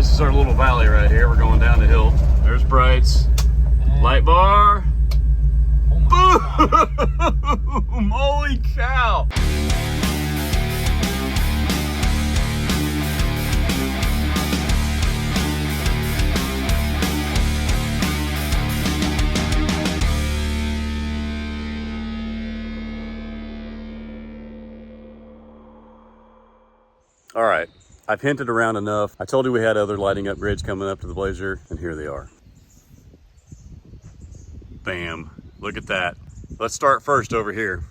This is our little valley right here. We're going down the hill. There's Bright's light bar. Oh boom! Holy cow! All right, I've hinted around enough. I told you we had other lighting upgrades coming up to the Blazer, and here they are. Bam, look at that. Let's start first over here.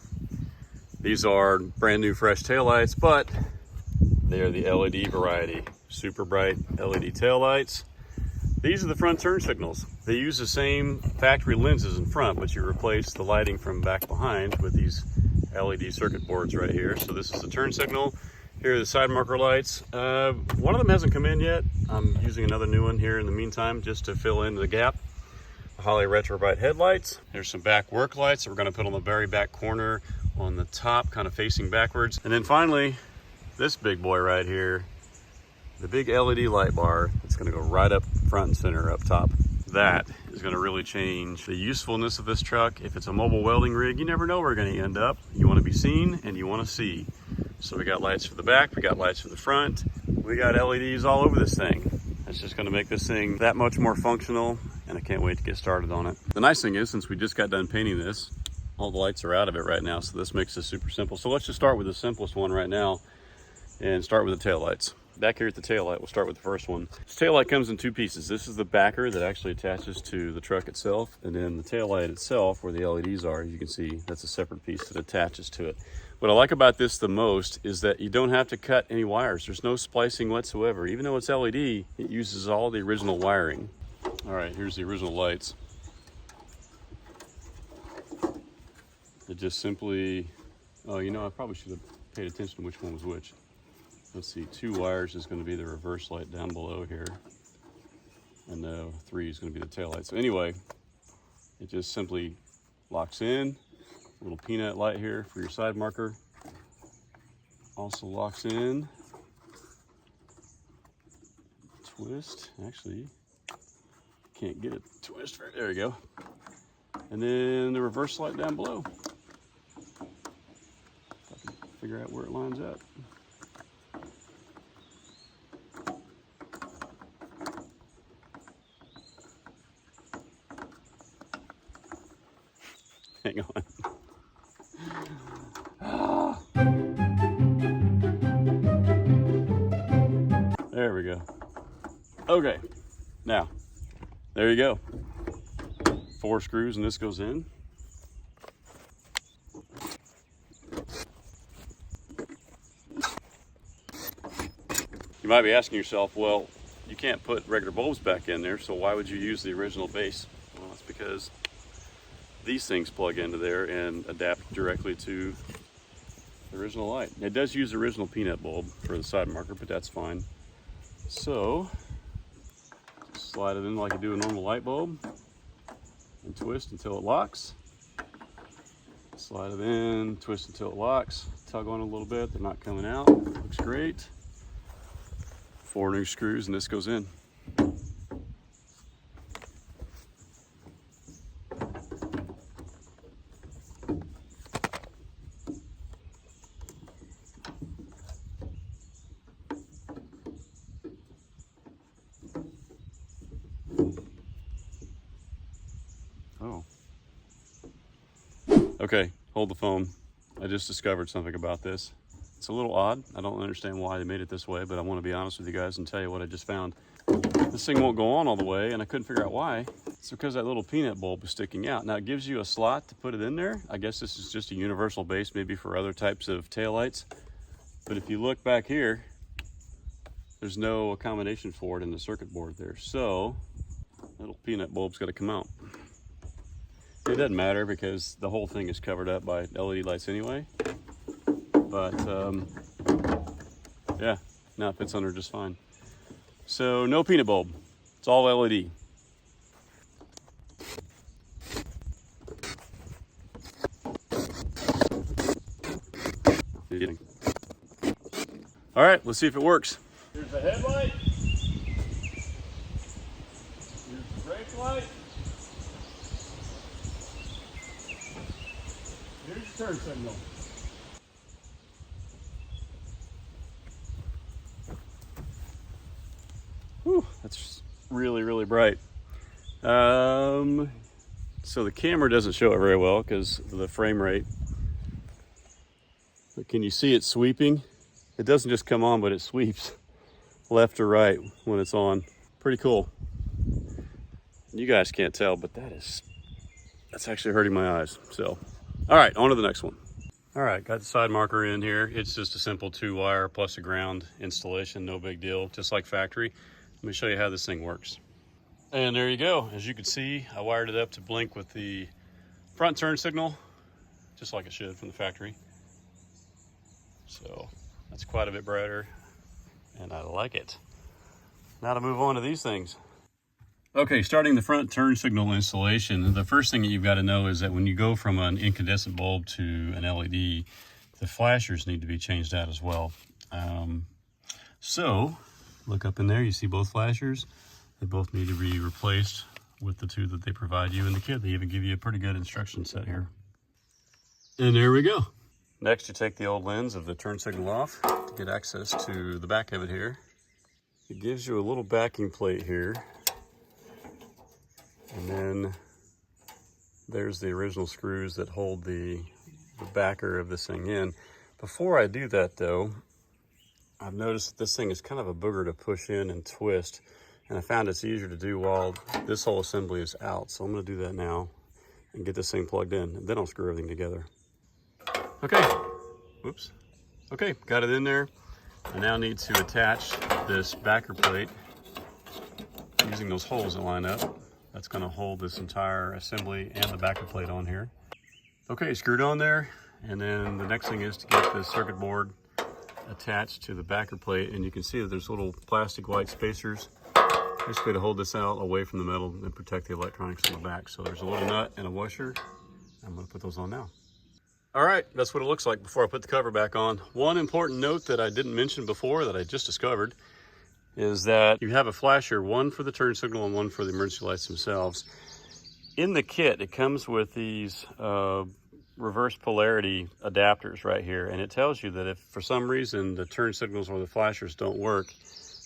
These are brand new fresh taillights, but they are the LED variety. Super bright LED taillights. These are the front turn signals. They use the same factory lenses in front, but you replace the lighting from back behind with these LED circuit boards right here. So this is the turn signal. Here are the side marker lights. One of them hasn't come in yet. I'm using another new one here in the meantime just to fill in the gap. The Holley Retrobright headlights. There's some back work lights that we're gonna put on the very back corner on the top, kind of facing backwards. And then finally, this big boy right here, the big LED light bar. It's gonna go right up front and center up top. That is gonna really change the usefulness of this truck. If it's a mobile welding rig, you never know where you're gonna end up. You wanna be seen and you wanna see. So we got lights for the back, we got lights for the front, we got LEDs all over this thing. It's just gonna make this thing that much more functional, and I can't wait to get started on it. The nice thing is, since we just got done painting this, all the lights are out of it right now, so this makes this super simple. So let's just start with the simplest one right now and start with the taillights. Back here at the taillight, we'll start with the first one. This taillight comes in two pieces. This is the backer that actually attaches to the truck itself, and then the taillight itself, where the LEDs are, you can see that's a separate piece that attaches to it. What I like about this the most is that you don't have to cut any wires. There's no splicing whatsoever. Even though it's LED, it uses all the original wiring. All right, here's the original lights. It just simply, oh, you know, I probably should have paid attention to which one was which. Let's see, 2 wires is going to be the reverse light down below here. And 3 is going to be the tail light. So anyway, it just simply locks in. A little peanut light here for your side marker. Also locks in. Twist, actually, can't get it to twist very, there you go. And then the reverse light down below. If I can figure out where it lines up. Hang on. There we go. Okay, now, there you go. 4 screws and this goes in. You might be asking yourself, well, you can't put regular bulbs back in there, so why would you use the original base? Well, it's because these things plug into there and adapt directly to the original light. It does use the original peanut bulb for the side marker, but that's fine. So, just slide it in like you do a normal light bulb and twist until it locks. Slide it in, twist until it locks. Tug on it a little bit, they're not coming out. Looks great. 4 new screws and this goes in. Oh. Okay, hold the phone. I just discovered something about this. It's a little odd. I don't understand why they made it this way, but I want to be honest with you guys and tell you what I just found. This thing won't go on all the way, and I couldn't figure out why. It's because that little peanut bulb is sticking out. Now, it gives you a slot to put it in there. I guess this is just a universal base, maybe for other types of taillights. But if you look back here, there's no accommodation for it in the circuit board there. So, that little peanut bulb's got to come out. It doesn't matter because the whole thing is covered up by LED lights anyway. But yeah, now it fits under just fine. So no peanut bulb, it's all LED. All right, let's see if it works. Here's the headlight. turn signal. Whew, that's really, really bright. So the camera doesn't show it very well because of the frame rate. But can you see it sweeping? It doesn't just come on, but it sweeps left or right when it's on. Pretty cool. You guys can't tell, but that's actually hurting my eyes. So, all right, on to the next one. All right, got the side marker in here. It's just a simple 2-wire plus a ground installation, no big deal, just like factory. Let me show you how this thing works. And there you go. As you can see, I wired it up to blink with the front turn signal, just like it should from the factory. So that's quite a bit brighter, and I like it. Now to move on to these things. Okay, starting the front turn signal installation, the first thing that you've got to know is that when you go from an incandescent bulb to an LED, the flashers need to be changed out as well. So look up in there, you see both flashers. They both need to be replaced with the 2 that they provide you in the kit. They even give you a pretty good instruction set here. And there we go. Next, you take the old lens of the turn signal off to get access to the back of it here. It gives you a little backing plate here. And then there's the original screws that hold the backer of this thing in. Before I do that though, I've noticed that this thing is kind of a booger to push in and twist. And I found it's easier to do while this whole assembly is out. So I'm gonna do that now and get this thing plugged in. And then I'll screw everything together. Okay, whoops. Okay, got it in there. I now need to attach this backer plate using those holes that line up. That's gonna hold this entire assembly and the backer plate on here. Okay, screwed on there. And then the next thing is to get the circuit board attached to the backer plate. And you can see that there's little plastic white spacers basically to hold this out away from the metal and protect the electronics on the back. So there's a little nut and a washer. I'm gonna put those on now. All right, that's what it looks like before I put the cover back on. One important note that I didn't mention before that I just discovered is that you have a flasher, one for the turn signal and one for the emergency lights themselves. In the kit, it comes with these reverse polarity adapters right here, and it tells you that if for some reason the turn signals or the flashers don't work,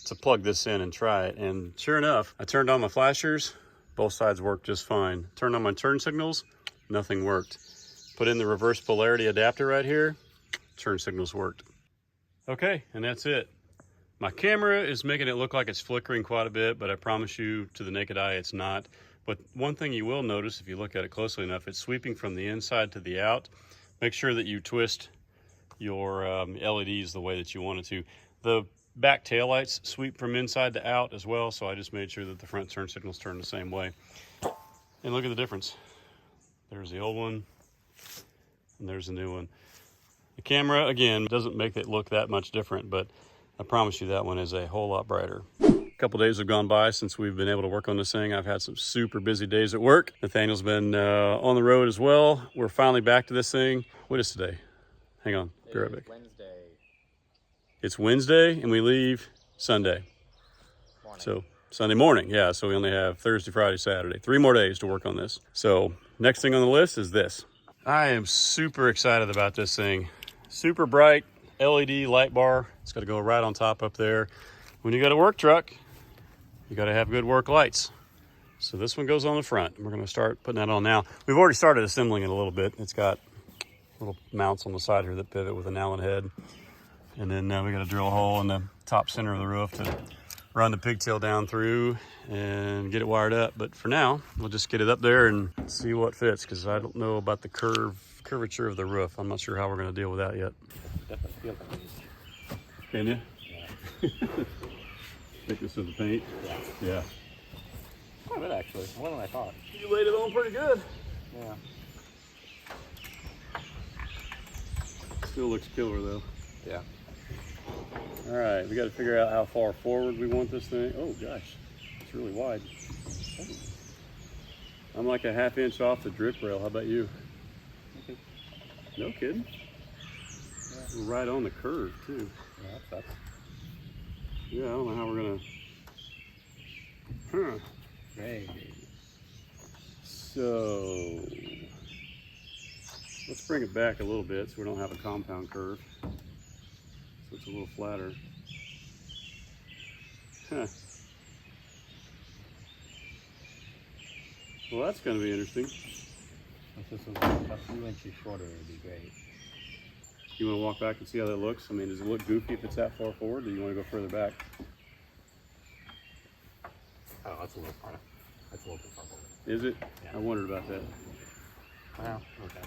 to plug this in and try it. And sure enough, I turned on my flashers, both sides worked just fine. Turned on my turn signals, nothing worked. Put in the reverse polarity adapter right here, turn signals worked. Okay, and that's it. My camera is making it look like it's flickering quite a bit, but I promise you to the naked eye it's not. But one thing you will notice if you look at it closely enough, it's sweeping from the inside to the out. Make sure that you twist your LEDs the way that you want it to. The back taillights sweep from inside to out as well, so I just made sure that the front turn signals turn the same way. And look at the difference. There's the old one, and there's the new one. The camera, again, doesn't make it look that much different, but I promise you that one is a whole lot brighter. A couple days have gone by since we've been able to work on this thing. I've had some super busy days at work. Nathaniel's been on the road as well. We're finally back to this thing. What is today? Hang on, be right back. Wednesday. It's Wednesday and we leave Sunday. Morning. So Sunday morning, yeah. So we only have Thursday, Friday, Saturday. 3 more days to work on this. So next thing on the list is this. I am super excited about this thing. Super bright LED light bar. It's got to go right on top up there. When you got a work truck, you got to have good work lights. So this one goes on the front. We're going to start putting that on now. We've already started assembling it a little bit. It's got little mounts on the side here that pivot with an Allen head. And then we got to drill a hole in the top center of the roof to run the pigtail down through and get it wired up. But for now, we'll just get it up there and see what fits, because I don't know about the curvature of the roof. I'm not sure how we're going to deal with that yet. Definitely feel like these. Can you? Yeah. Thickness of the paint? Yeah. Yeah. Quite a bit, actually. More than I thought. You laid it on pretty good. Yeah. Still looks killer though. Yeah. All right, we got to figure out how far forward we want this thing. Oh gosh, it's really wide. I'm like a ½ inch off the drip rail. How about you? Okay. No kidding. Yeah. We're right on the curve too. Yeah, that sucks. Yeah, I don't know how we're gonna. Huh. Great. So Let's bring it back a little bit so we don't have a compound curve. So it's a little flatter. Huh. Well, that's going to be interesting. If this was a few inches shorter, it would be great. You want to walk back and see how that looks? I mean, does it look goofy if it's that far forward, or do you want to go further back? Oh, that's a little far. That's a little too far forward. Is it? Yeah. I wondered about that. Well, okay,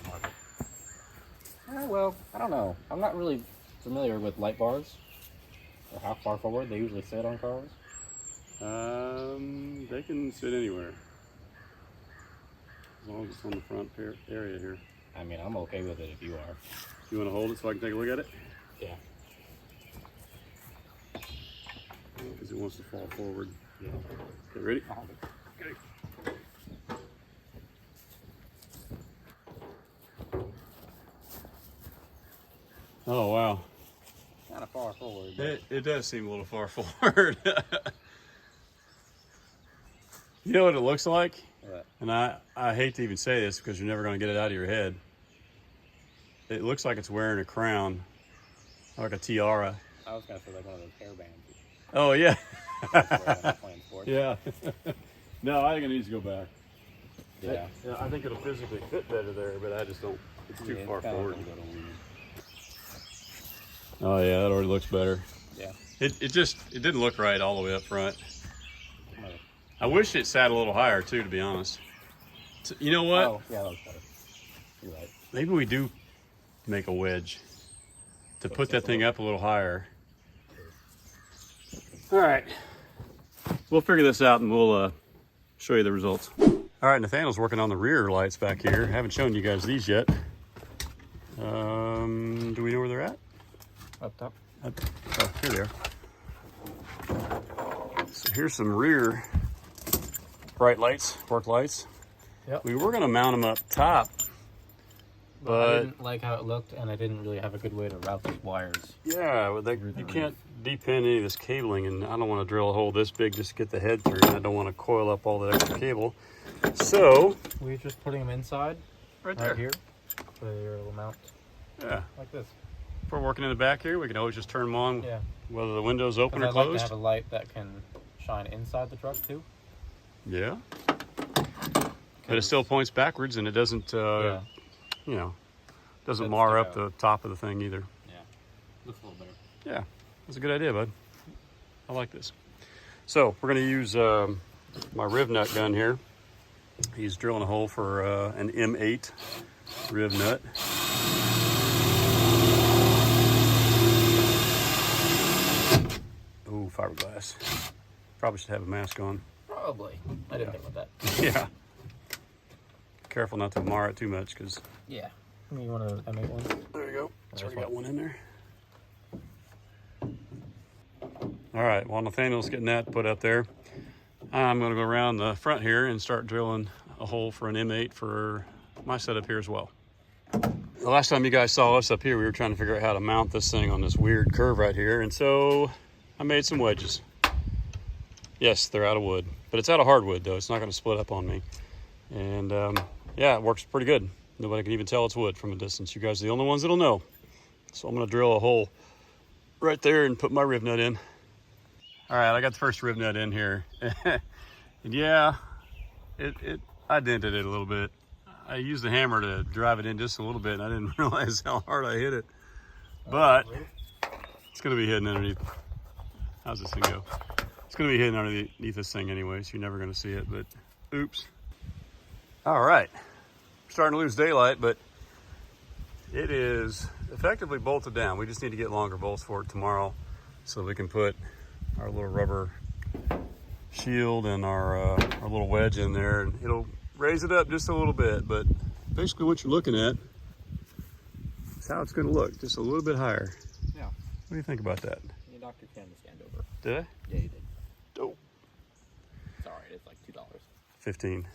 well, I don't know. I'm not really familiar with light bars or how far forward they usually sit on cars. They can sit anywhere. As long as it's on the front area here. I mean, I'm okay with it if you are. You want to hold it so I can take a look at it? Yeah. Because it wants to fall forward. Yeah. Okay, ready? I'll hold it. Okay. Oh, wow. Kind of far forward. But It does seem a little far forward. You know what it looks like? what? And I hate to even say this because you're never going to get it out of your head. It looks like it's wearing a crown, like a tiara. I was going to say like one of those hairbands. Oh, yeah. Playing sports. Yeah. No, I think it needs to go back. Yeah. I think it'll physically fit better there, but I just don't. It's too far forward. Oh, yeah, that already looks better. Yeah. It didn't look right all the way up front. I wish it sat a little higher, too, to be honest. You know what? Oh, yeah, that looks better. You're right. Maybe we do make a wedge to put that thing up a little higher. All right. We'll figure this out and we'll show you the results. All right, Nathaniel's working on the rear lights back here. Haven't shown you guys these yet. Do we know where they're at? Up top. Oh, here they are. So here's some rear bright lights, work lights. Yep. We were gonna mount them up top, I but didn't like how it looked, and I didn't really have a good way to route these wires. yeah, well, you can't depend any of this cabling, and I don't want to drill a hole this big just to get the head through, and I don't want to coil up all the extra cable. So We're just putting them inside, right there. right here, so they're will mount Yeah, like this. if we're working in the back here, we can always just turn them on, Yeah. whether the window's open or I'd like to closed. have a light that can shine inside the truck too. Yeah, but it still points backwards, and it doesn't, Yeah. you know, doesn't Doesn't mar stick up the top of the thing either. Yeah. Looks a little better. Yeah, that's a good idea, bud. I like this. So we're going to use my riv nut gun here. He's drilling a hole for an M8 riv nut. Ooh, fiberglass. Probably should have a mask on. Probably. I didn't think about that. Yeah. Careful not to mar it too much, because Yeah. You want an M8 one? there you go. That's There's already got one. one in there. All right, while Nathaniel's getting that put up there, I'm going to go around the front here and start drilling a hole for an M8 for my setup here as well. The last time you guys saw us up here, we were trying to figure out how to mount this thing on this weird curve right here, and so I made some wedges. Yes, they're out of wood, but it's out of hardwood though. It's not going to split up on me. And yeah, it works pretty good. Nobody can even tell it's wood from a distance. You guys are the only ones that'll know. So I'm going to drill a hole right there and put my riv nut in. All right, I got the first riv nut in here. And yeah, I dented it a little bit. I used the hammer to drive it in just a little bit, and I didn't realize how hard I hit it. But it's going to be hidden underneath. How's this thing go? It's going to be hidden underneath this thing anyway, so you're never going to see it, but oops. All right, starting to lose daylight, but it is effectively bolted down. We just need to get longer bolts for it tomorrow so we can put our little rubber shield and our little wedge in there, and it'll raise it up just a little bit. But basically what you're looking at is how it's going to look, just a little bit higher. Yeah. What do you think about that? You knocked your can to stand over. Did I? Yeah, you did. Dope. It's alright, it's like $2. 15.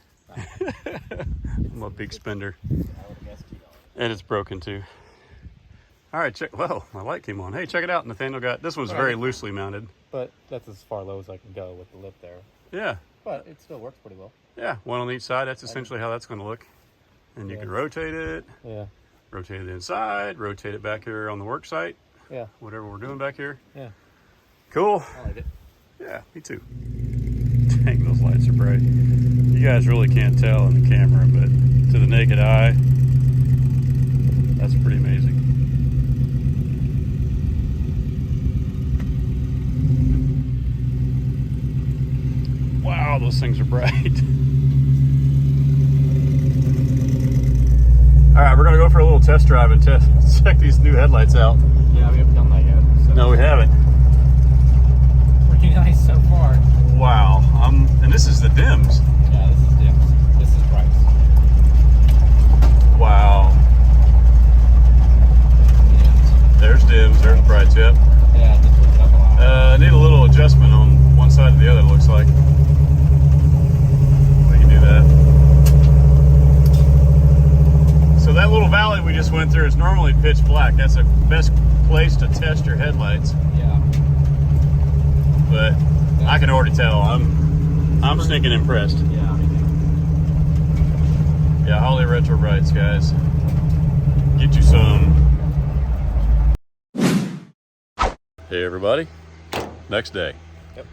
I'm a big spender. I would have guessed $2. And it's broken too. All right, check. Whoa, my light came on. Hey, check it out. Nathaniel got, this one's very loosely mounted. But that's as far low as I can go with the lip there. Yeah. But it still works pretty well. Yeah, one on each side. That's essentially how that's going to look. And you can rotate it. Yeah. Rotate it inside, rotate it back here on the work site. Yeah. Whatever we're doing back here. Yeah. Cool. I like it. Yeah, me too. Dang, those lights are bright. You guys really can't tell in the camera, but to the naked eye, that's pretty amazing. Wow, those things are bright. All right, we're gonna go for a little test drive and check these new headlights out. Yeah, we haven't done that yet. So. No, we haven't. Pretty nice so far. Wow, and this is the dims. Yeah, this is dims. This is brights. Wow. Dims. There's dims, there's brights, yep. Yeah, just switch it up a lot. Need a little adjustment on one side or the other, it looks like. We can do that. So that little valley we just went through is normally pitch black. That's the best place to test your headlights. Yeah. But I can already tell. I'm stinking impressed. Yeah, me too. Yeah, Holley Retrobrights, guys. Get you some. Hey everybody. Next day. Yep.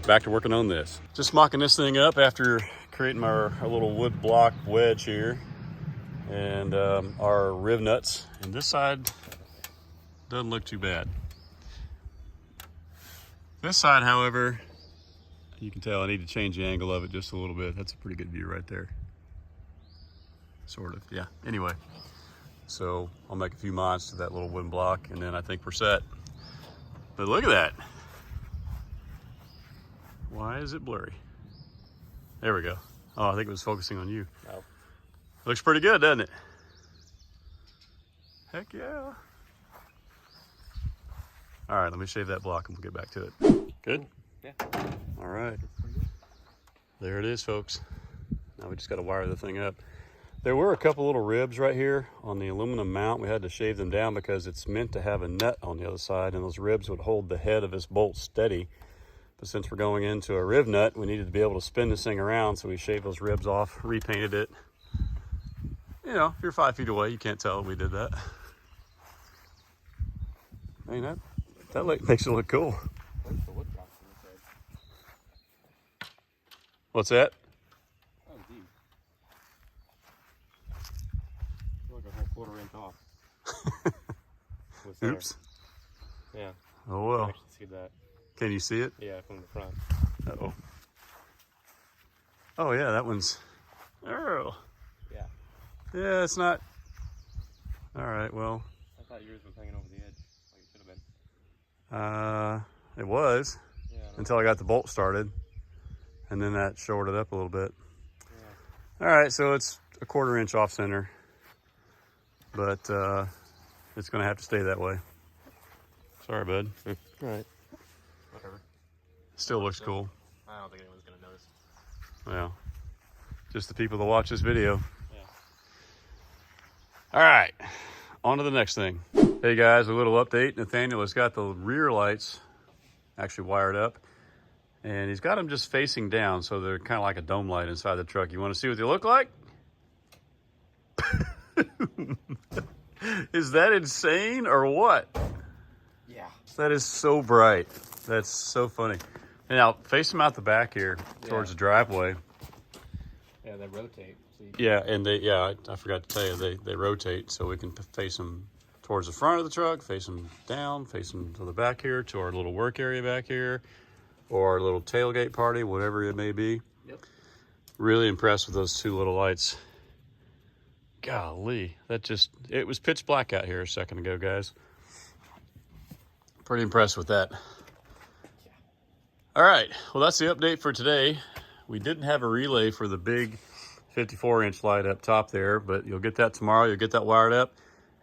Back to working on this. Just mocking this thing up after creating our little wood block wedge here. And our rib nuts. And this side doesn't look too bad. This side, however, you can tell I need to change the angle of it just a little bit. That's a pretty good view right there. Sort of, yeah. Anyway, so I'll make a few mods to that little wooden block and then I think we're set. But look at that. Why is it blurry? There we go. Oh, I think it was focusing on you. Oh. Looks pretty good, doesn't it? Heck yeah. All right, let me shave that block and we'll get back to it. Good? Yeah. All right. There it is, folks. Now we just got to wire the thing up. There were a couple little ribs right here on the aluminum mount. We had to shave them down because it's meant to have a nut on the other side, and those ribs would hold the head of this bolt steady. But since we're going into a rib nut, we needed to be able to spin this thing around, so we shaved those ribs off, repainted it. You know, if you're 5 feet away, you can't tell we did that. Ain't that? That makes it look cool. What's that? Oh, deep. Like a whole quarter-inch off. Oops. Yeah. Oh well. I can actually see that. Can you see it? Yeah, from the front. Uh-oh. Oh yeah, that one's. Oh. Yeah. Yeah, it's not. All right. Well. I thought yours was hanging over the edge, like it should have been. It was Yeah. until I got the bolt started, and then that shorted up a little bit. Yeah. All right, so it's a quarter-inch off center, but it's going to have to stay that way. Sorry, bud. All right. Whatever. Still looks cool. I don't think anyone's gonna notice. Well, just the people that watch this video. Yeah. All right, on to the next thing. Hey guys, a little update. Nathaniel has got the rear lights actually wired up, and he's got them just facing down, so they're kind of like a dome light inside the truck. You want to see what they look like? Is that insane or what? Yeah. That is so bright. That's so funny. And now face them out the back here towards the driveway. Yeah, they rotate. See? Yeah, and I forgot to tell you, they rotate, so we can face them towards the front of the truck, face them down, face them to the back here, to our little work area back here, or our little tailgate party, whatever it may be. Yep. Really impressed with those two little lights. Golly, it was pitch black out here a second ago, guys. Pretty impressed with that. Yeah. All right, well, that's the update for today. We didn't have a relay for the big 54-inch light up top there, but you'll get that tomorrow. You'll get that wired up,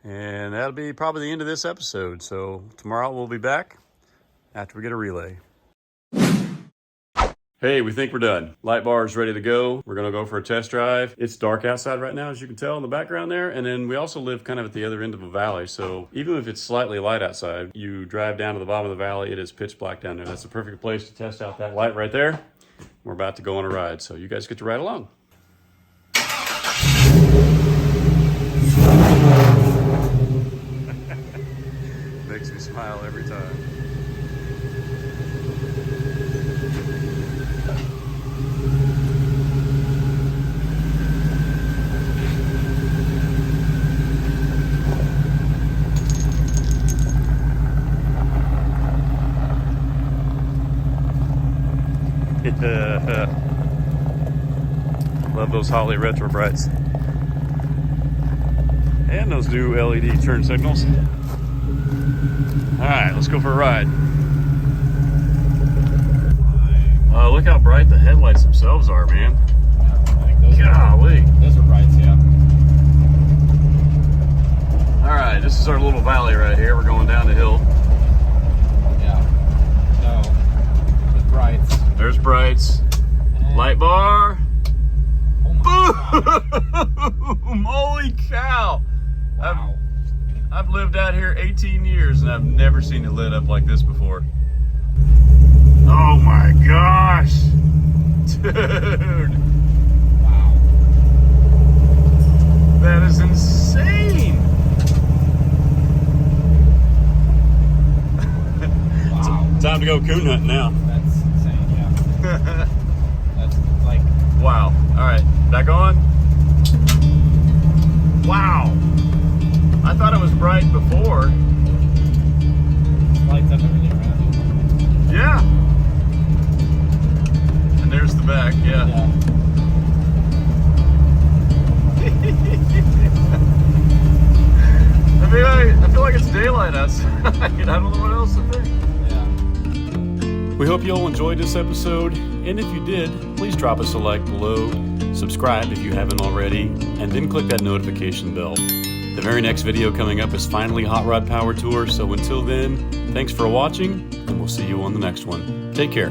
and that'll be probably the end of this episode. So tomorrow we'll be back after we get a relay. Hey, we think we're done. Light bar is ready to go. We're gonna go for a test drive. It's dark outside right now, as you can tell in the background there. And then we also live kind of at the other end of a valley. So even if it's slightly light outside, you drive down to the bottom of the valley, it is pitch black down there. That's the perfect place to test out that light right there. We're about to go on a ride, so you guys get to ride along. smile every time. Love those Holley Retrobrights. And those new LED turn signals. Alright, let's go for a ride. Look how bright the headlights themselves are, man. Golly. Those are brights, yeah. Alright, this is our little valley right here. We're going down the hill. Yeah. So, with brights. There's brights. And Light bar. oh my Boom! Holy cow! Wow. I've lived out here 18 years and I've never seen it lit up like this before. Oh my gosh! Dude! Wow. That is insane! Wow. Time to go coon hunting now. That's insane, yeah. That's like, Wow. Alright, back on. Wow! I thought it was bright before. lights up everything around you. Yeah. And there's the back, yeah. Yeah. I feel like it's daylight outside. I don't know what else to think. Yeah. We hope you all enjoyed this episode, and if you did, please drop us a like below, subscribe if you haven't already, and then click that notification bell. The very next video coming up is finally Hot Rod Power Tour, so until then, thanks for watching, and we'll see you on the next one. Take care.